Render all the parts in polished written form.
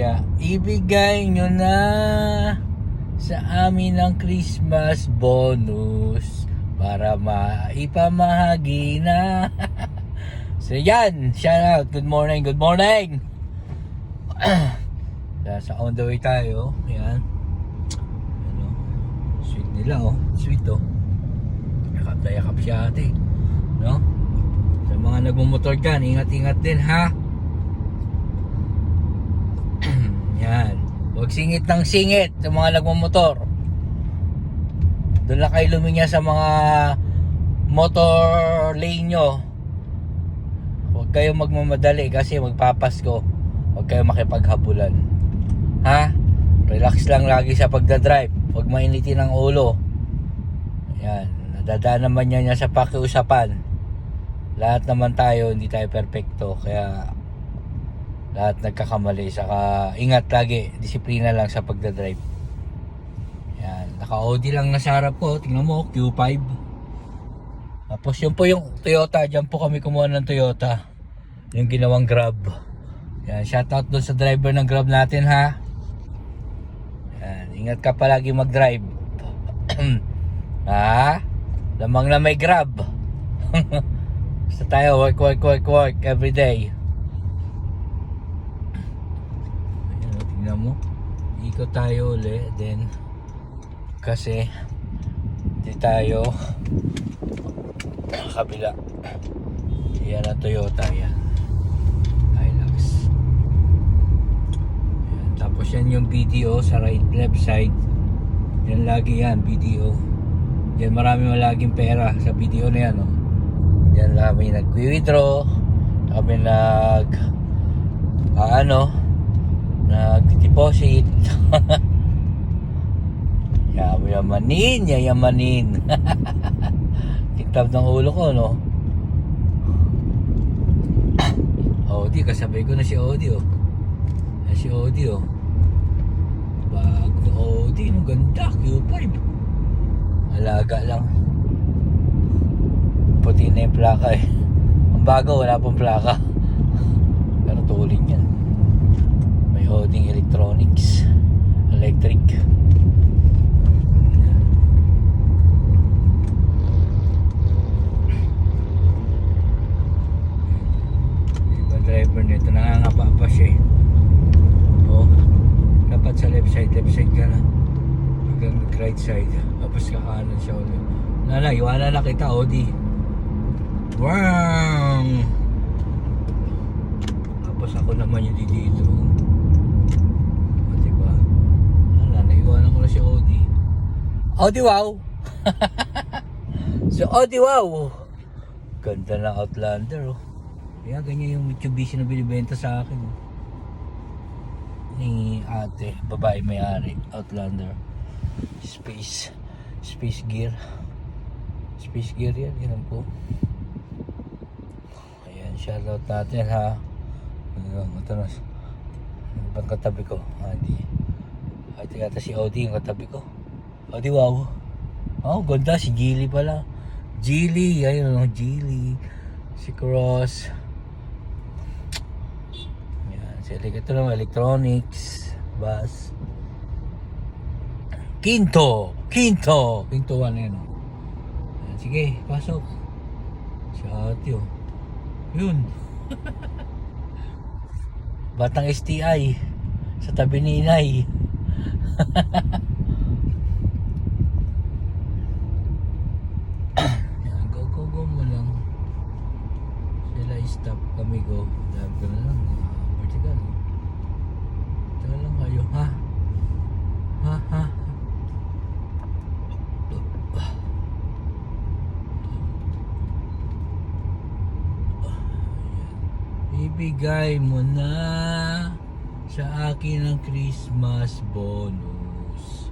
Kaya ibigay nyo na sa amin ang Christmas bonus para maipamahagi na. So yan, shout out, good morning, good morning. Sa on the way tayo. Yan, ano, sweet nila oh, sweet oh. Yakap na yakap siya ate, no? Sa mga nagmumotor dyan, ingat-ingat din ha. Yan, huwag singit ng singit sa mga nagmumotor. Doon lang kayo luminya sa mga motor lane nyo. Huwag kayong magmamadali kasi magpapasko. Huwag kayong makipaghabulan, ha? Relax lang lagi sa pagdadrive. Huwag mainitin ang ulo. Yan, nadadaan naman yan sa pakiusapan. Lahat naman tayo, hindi tayo perfecto. Kaya lahat nagkakamali. Saka ingat lagi, disiplina lang sa pagdadrive. Yan, naka-Audi lang na sa harap ko. Tingnan mo, Q5. Tapos yun po yung Toyota. Diyan po kami kumuha ng Toyota, yung ginawang Grab. Yan, shoutout doon sa driver ng Grab natin ha. Yan, ingat ka palagi mag-drive. Ha? Lamang na may Grab. Basta tayo work every day. Ayan, tingnan mo, ikot tayo ulit then kasi di tayo kabila. Yan ang Toyota, yan Hilux. Yan, tapos yan yung BDO sa right left side. Yan lagi yan BDO. Yan marami laging pera sa BDO na yan oh. Yan kami nag-withdraw, kami nag-deposit. Yayamanin. Tiktab ng ulo ko, no? Audi, kasabay ko na si Audi, oh. Si Audi, oh. Bagong Audi, no? Ganda, Q5. Alaga lang. Puti na yung plaka eh. Ang bago, wala pong plaka. Pero tuling yan. May holding electronics, electric. Yung driver nito nangangapa siya eh. Oh, dapat sa left side ka na hanggang right side, tapos kakanan siya ulit. Iwanan na kita, Audi. Wow! Tapos ako naman yung dito. O, diba? Naiwanan ko na si Audi. Audi wow! So Audi wow! Ganda ng Outlander oh. Kaya ganyan yung Mitsubishi na binibenta sa akin oh. Ni ate, babae may-ari. Outlander Space gear yan, yan po. Ayan, shoutout natin ha. Ito na ibang katabi ko. Hindi ito yata si Audi yung katabi ko. Audi wow. Oh, ganda, si Geely pala. Geely, ayun, Geely. Si Cross. Ayan, ito naman, electronics, bus. Quinto 1 yan oh. Ayan, sige, pasok. Si ate oh. Yun. Batang STI sa tabi ni inay. Yan, go mo lang. Sila stop, kami go. Love ko na lang. Vertical. Tala lang kayo, ha? Ha? Ibigay mo na sa akin ang Christmas bonus.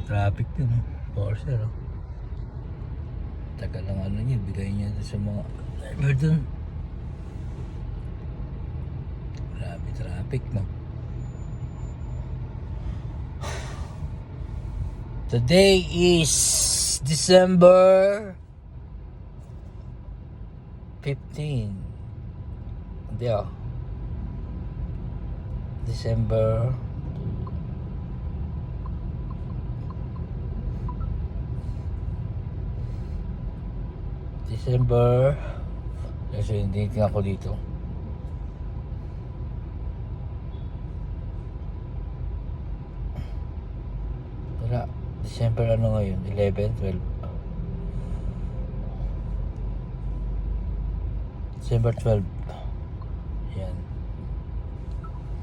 Traffic din, Porsche, no? Tagal lang niya, bigay niya sa mga driver dun. Grabe traffic, no? Today is December 15. Hindi oh. December. Kasi hindi tingnan ko dito. Wala. December ano ngayon? 11, 12. December 12. Yan.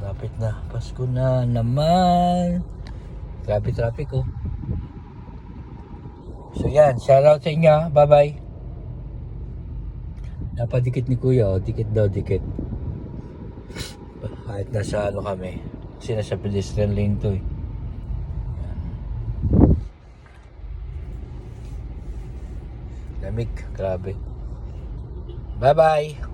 Lapit na. Pasko na naman. Grabe traffic oh. So yan. Shoutout sa inyo. Bye bye. Napadikit ni kuya oh. Dikit daw dikit. Kahit nasa ano kami. Kasi nasa pedestrian lane to eh. Lamig. Grabe. Bye bye.